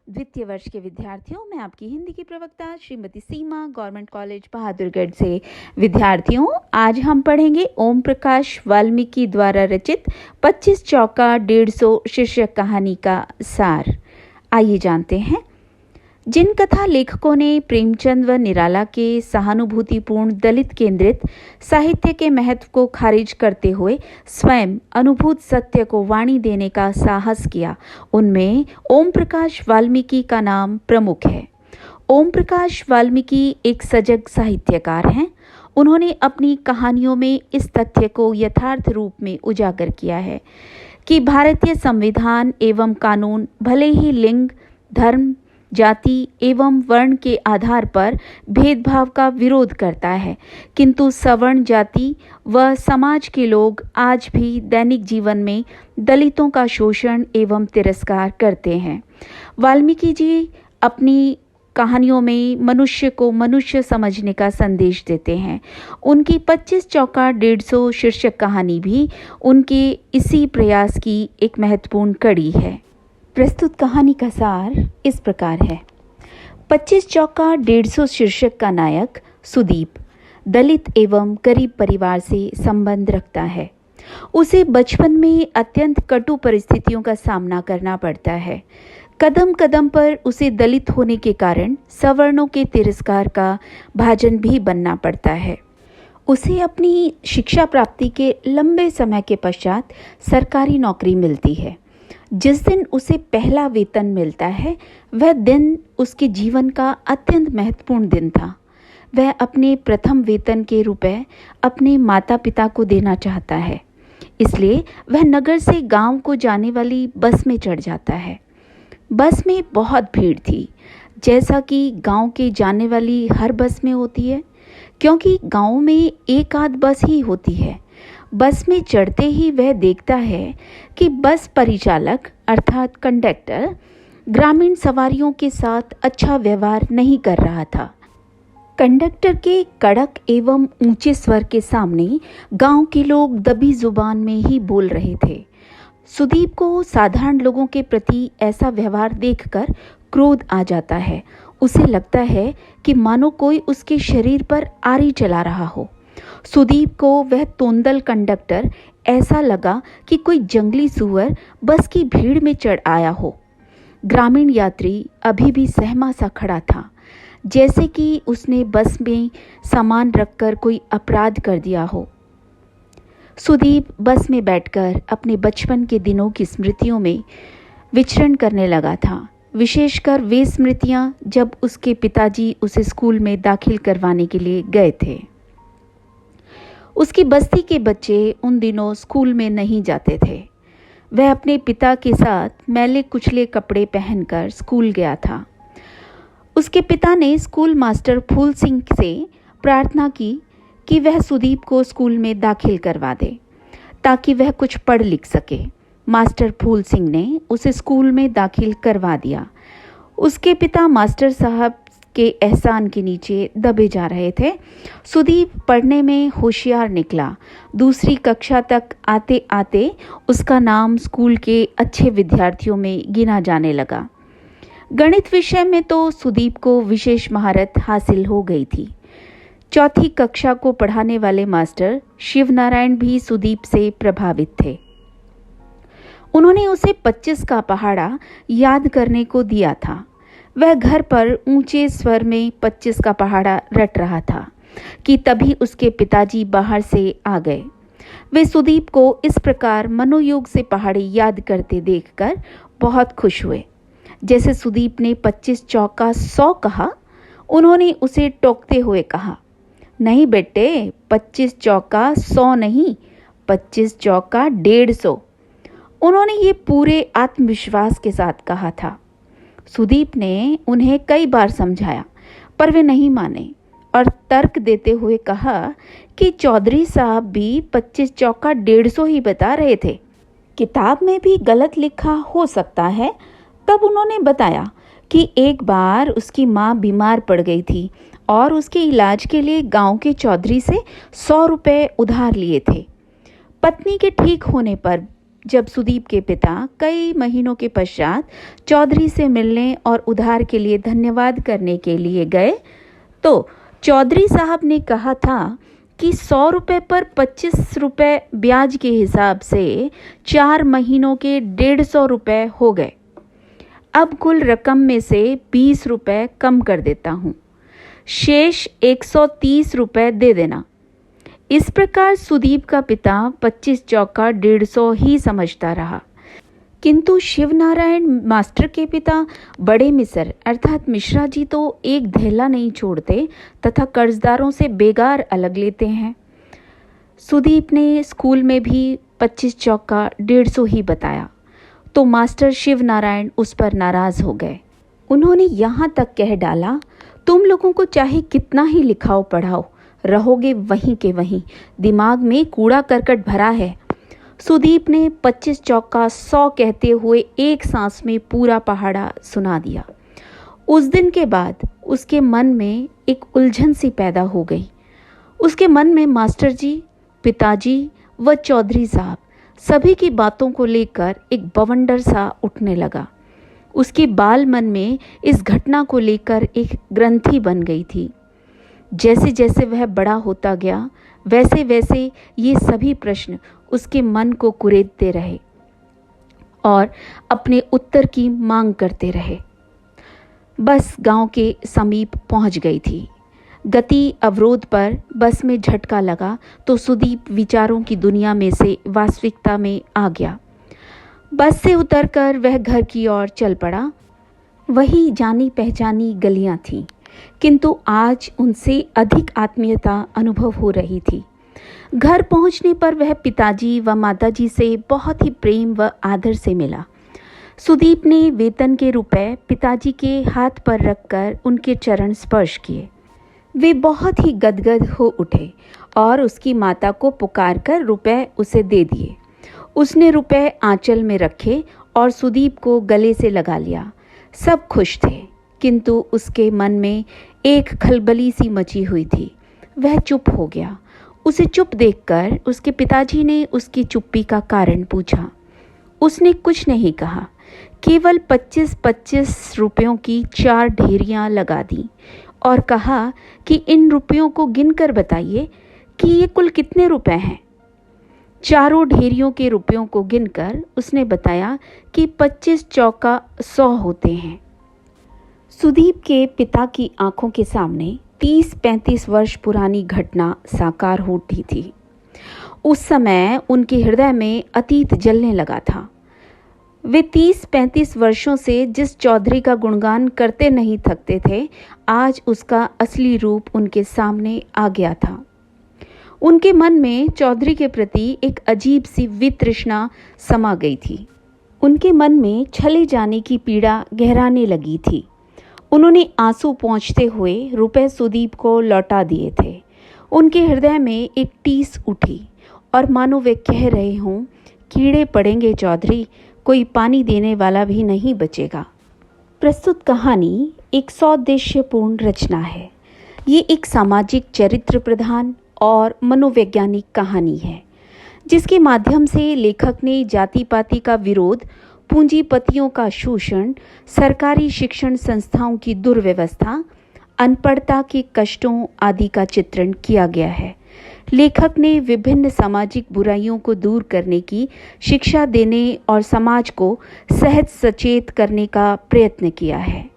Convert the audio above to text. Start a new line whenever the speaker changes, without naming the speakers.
द्वितीय वर्ष के विद्यार्थियों, मैं आपकी हिंदी की प्रवक्ता श्रीमती सीमा, गवर्नमेंट कॉलेज बहादुरगढ़ से। विद्यार्थियों, आज हम पढ़ेंगे ओम प्रकाश वाल्मीकि द्वारा रचित 25 चौका 150 शीर्षक कहानी का सार। आइए जानते हैं। जिन कथा लेखकों ने प्रेमचंद व निराला के सहानुभूतिपूर्ण दलित केंद्रित साहित्य के महत्व को खारिज करते हुए स्वयं अनुभूत सत्य को वाणी देने का साहस किया, उनमें ओम प्रकाश वाल्मीकि का नाम प्रमुख है। ओम प्रकाश वाल्मीकि एक सजग साहित्यकार हैं। उन्होंने अपनी कहानियों में इस तथ्य को यथार्थ रूप में उजागर किया है कि भारतीय संविधान एवं कानून भले ही लिंग, धर्म, जाति एवं वर्ण के आधार पर भेदभाव का विरोध करता है, किंतु सवर्ण जाति व समाज के लोग आज भी दैनिक जीवन में दलितों का शोषण एवं तिरस्कार करते हैं। वाल्मीकि जी अपनी कहानियों में मनुष्य को मनुष्य समझने का संदेश देते हैं। उनकी 25 चौका 150 शीर्षक कहानी भी उनके इसी प्रयास की एक महत्वपूर्ण कड़ी है। प्रस्तुत कहानी का सार इस प्रकार है। 25 चौका 150 शीर्षक का नायक सुदीप दलित एवं गरीब परिवार से संबंध रखता है। उसे बचपन में अत्यंत कटु परिस्थितियों का सामना करना पड़ता है। कदम कदम पर उसे दलित होने के कारण सवर्णों के तिरस्कार का भाजन भी बनना पड़ता है। उसे अपनी शिक्षा प्राप्ति के लंबे समय के पश्चात सरकारी नौकरी मिलती है। जिस दिन उसे पहला वेतन मिलता है, वह दिन उसके जीवन का अत्यंत महत्वपूर्ण दिन था। वह अपने प्रथम वेतन के रुपए अपने माता पिता को देना चाहता है, इसलिए वह नगर से गांव को जाने वाली बस में चढ़ जाता है। बस में बहुत भीड़ थी, जैसा कि गांव के जाने वाली हर बस में होती है, क्योंकि गांव में एक आध बस ही होती है। बस में चढ़ते ही वह देखता है कि बस परिचालक अर्थात कंडक्टर ग्रामीण सवारियों के साथ अच्छा व्यवहार नहीं कर रहा था। कंडक्टर के कड़क एवं ऊंचे स्वर के सामने गांव के लोग दबी जुबान में ही बोल रहे थे। सुदीप को साधारण लोगों के प्रति ऐसा व्यवहार देखकर क्रोध आ जाता है। उसे लगता है कि मानो कोई उसके शरीर पर आरी चला रहा हो। सुदीप को वह तोंदल कंडक्टर ऐसा लगा कि कोई जंगली सुअर बस की भीड़ में चढ़ आया हो। ग्रामीण यात्री अभी भी सहमा सा खड़ा था, जैसे कि उसने बस में सामान रखकर कोई अपराध कर दिया हो। सुदीप बस में बैठकर अपने बचपन के दिनों की स्मृतियों में विचरण करने लगा था, विशेषकर वे स्मृतियां जब उसके पिताजी उसे स्कूल में दाखिल करवाने के लिए गए थे। उसकी बस्ती के बच्चे उन दिनों स्कूल में नहीं जाते थे। वह अपने पिता के साथ मैले कुचले कपड़े पहनकर स्कूल गया था। उसके पिता ने स्कूल मास्टर फूल सिंह से प्रार्थना की कि वह सुदीप को स्कूल में दाखिल करवा दे ताकि वह कुछ पढ़ लिख सके। मास्टर फूल सिंह ने उसे स्कूल में दाखिल करवा दिया। उसके पिता मास्टर साहब के एहसान के नीचे दबे जा रहे थे। सुदीप पढ़ने में होशियार निकला। दूसरी कक्षा तक आते आते उसका नाम स्कूल के अच्छे विद्यार्थियों में गिना जाने लगा। गणित विषय में तो सुदीप को विशेष महारत हासिल हो गई थी। चौथी कक्षा को पढ़ाने वाले मास्टर शिवनारायण भी सुदीप से प्रभावित थे। उन्होंने उसे 25 का पहाड़ा याद करने को दिया था। वह घर पर ऊंचे स्वर में 25 का पहाड़ा रट रहा था कि तभी उसके पिताजी बाहर से आ गए। वे सुदीप को इस प्रकार मनोयोग से पहाड़े याद करते देखकर बहुत खुश हुए। जैसे सुदीप ने 25 चौका 100 कहा, उन्होंने उसे टोकते हुए कहा, नहीं बेटे, 25 चौका 100 नहीं, 25 चौका 150। उन्होंने ये पूरे आत्मविश्वास के साथ कहा था। सुदीप ने उन्हें कई बार समझाया, पर वे नहीं माने और तर्क देते हुए कहा कि चौधरी साहब भी 25 चौका 150 ही बता रहे थे, किताब में भी गलत लिखा हो सकता है। तब उन्होंने बताया कि एक बार उसकी माँ बीमार पड़ गई थी और उसके इलाज के लिए गांव के चौधरी से 100 रुपये उधार लिए थे। पत्नी के ठीक होने पर जब सुदीप के पिता कई महीनों के पश्चात चौधरी से मिलने और उधार के लिए धन्यवाद करने के लिए गए तो चौधरी साहब ने कहा था कि 100 रुपये पर 25 रुपये ब्याज के हिसाब से 4 महीनों के 150 रुपये हो गए। अब कुल रकम में से 20 रुपये कम कर देता हूँ, शेष 130 रुपये दे देना। इस प्रकार सुदीप का पिता 25 चौका 150 ही समझता रहा, किंतु शिवनारायण मास्टर के पिता बड़े मिसर अर्थात मिश्रा जी तो एक धेला नहीं छोड़ते तथा कर्जदारों से बेगार अलग लेते हैं। सुदीप ने स्कूल में भी 25 चौका 150 ही बताया तो मास्टर शिवनारायण उस पर नाराज हो गए। उन्होंने यहाँ तक कह डाला, तुम लोगों को चाहे कितना ही लिखाओ पढ़ाओ, रहोगे वहीं के वहीं, दिमाग में कूड़ा करकट भरा है। सुदीप ने 25 चौका 100 कहते हुए एक सांस में पूरा पहाड़ा सुना दिया। उस दिन के बाद उसके मन में एक उलझन सी पैदा हो गई। उसके मन में मास्टर जी, पिताजी व चौधरी साहब सभी की बातों को लेकर एक बवंडर सा उठने लगा। उसके बाल मन में इस घटना को लेकर एक ग्रंथि बन गई थी। जैसे जैसे वह बड़ा होता गया वैसे वैसे ये सभी प्रश्न उसके मन को कुरेदते रहे और अपने उत्तर की मांग करते रहे। बस गांव के समीप पहुंच गई थी। गति अवरोध पर बस में झटका लगा तो सुदीप विचारों की दुनिया में से वास्तविकता में आ गया। बस से उतरकर वह घर की ओर चल पड़ा। वही जानी पहचानी गलियां थीं, किंतु आज उनसे अधिक आत्मीयता अनुभव हो रही थी। घर पहुंचने पर वह पिताजी व माताजी से बहुत ही प्रेम व आदर से मिला। सुदीप ने वेतन के रुपए पिताजी के हाथ पर रखकर उनके चरण स्पर्श किए। वे बहुत ही गदगद हो उठे और उसकी माता को पुकारकर रुपए उसे दे दिए। उसने रुपए आंचल में रखे और सुदीप को गले से लगा लिया। सब खुश थे, किंतु उसके मन में एक खलबली सी मची हुई थी। वह चुप हो गया। उसे चुप देखकर उसके पिताजी ने उसकी चुप्पी का कारण पूछा। उसने कुछ नहीं कहा, केवल 25-25 रुपयों की 4 ढेरियां लगा दी और कहा कि इन रुपयों को गिनकर बताइए कि ये कुल कितने रुपए हैं। चारों ढेरियों के रुपयों को गिनकर उसने बताया कि 25 चौका 100 होते हैं। सुदीप के पिता की आंखों के सामने 30-35 वर्ष पुरानी घटना साकार हो उठी थी। उस समय उनके हृदय में अतीत जलने लगा था। वे 30-35 वर्षों से जिस चौधरी का गुणगान करते नहीं थकते थे, आज उसका असली रूप उनके सामने आ गया था। उनके मन में चौधरी के प्रति एक अजीब सी वितृष्णा समा गई थी। उनके मन में छले जाने की पीड़ा गहराने लगी थी। उन्होंने आंसू पोंछते हुए रुपए सुदीप को लौटा दिए थे। उनके हृदय में एक टीस उठी और मानो वे कह रहे हों, कीड़े पड़ेंगे चौधरी, कोई पानी देने वाला भी नहीं बचेगा। प्रस्तुत कहानी एक सौद्देश्यपूर्ण रचना है। ये एक सामाजिक चरित्र प्रधान और मनोवैज्ञानिक कहानी है, जिसके माध्यम से लेखक ने जाति पाति का विरोध, पूंजीपतियों का शोषण, सरकारी शिक्षण संस्थाओं की दुर्व्यवस्था, अनपढ़ता के कष्टों आदि का चित्रण किया गया है। लेखक ने विभिन्न सामाजिक बुराइयों को दूर करने की शिक्षा देने और समाज को सहज सचेत करने का प्रयत्न किया है।